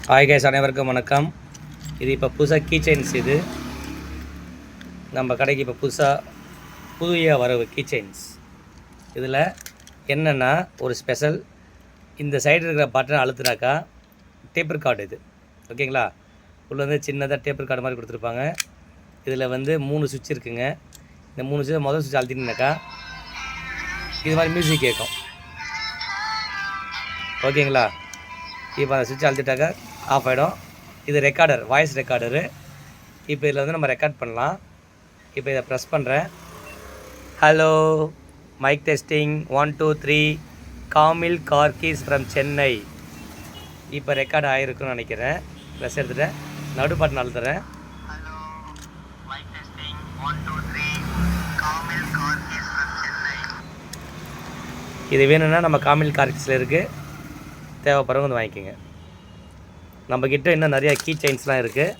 Hi guys, அனைவருக்கும் வணக்கம். இது இப்போ புதுசாக கீ செயின்ஸ். இது நம்ம கடைக்கு இப்போ புதிய வரவு கீ செயின்ஸ். இதில் என்னென்னா ஒரு ஸ்பெஷல், இந்த சைடு இருக்கிற பட்டன் அழுத்துனாக்கா டேப்பர் கார்டு இது, ஓகேங்களா? உள்ள வந்து சின்னதாக டேப்பர் கார்டு மாதிரி கொடுத்துருப்பாங்க. இதில் வந்து 3 சுவிட்ச் இருக்குங்க. இந்த 3 சுவிட்ச் முதல் சுவிட்ச் அழுத்தினாக்கா இது மாதிரி மியூசிக் கேட்கும், ஓகேங்களா? இப்போ அந்த சுவிட்ச் அழுத்திட்டாக்கா ஆஃப் ஆகிடும். இது ரெக்கார்டர், வாய்ஸ் ரெக்கார்டரு. இப்போ இதில் வந்து நம்ம ரெக்கார்ட் பண்ணலாம். இப்போ இதை ப்ரெஸ் பண்ணுறேன். Hello, mike testing 1 2 3, Kamil Karkees from Chennai. இப்போ ரெக்கார்ட் ஆகிருக்குன்னு நினைக்கிறேன். ப்ரெஸ் எடுத்துகிட்டேன், நடு பட்டன் அழுத்துறேன். Hello, mike testing 1 2 3, Kamil Karkees from Chennai. இது வேணும்னா நம்ம காமில் கார்கீஸில் இருக்குது, தேவைப்படுறவங்க வந்து வாங்கிக்கோங்க. நம்மக்கிட்ட இன்னும் நிறையா கீ செயின்ஸ்லாம் இருக்குது.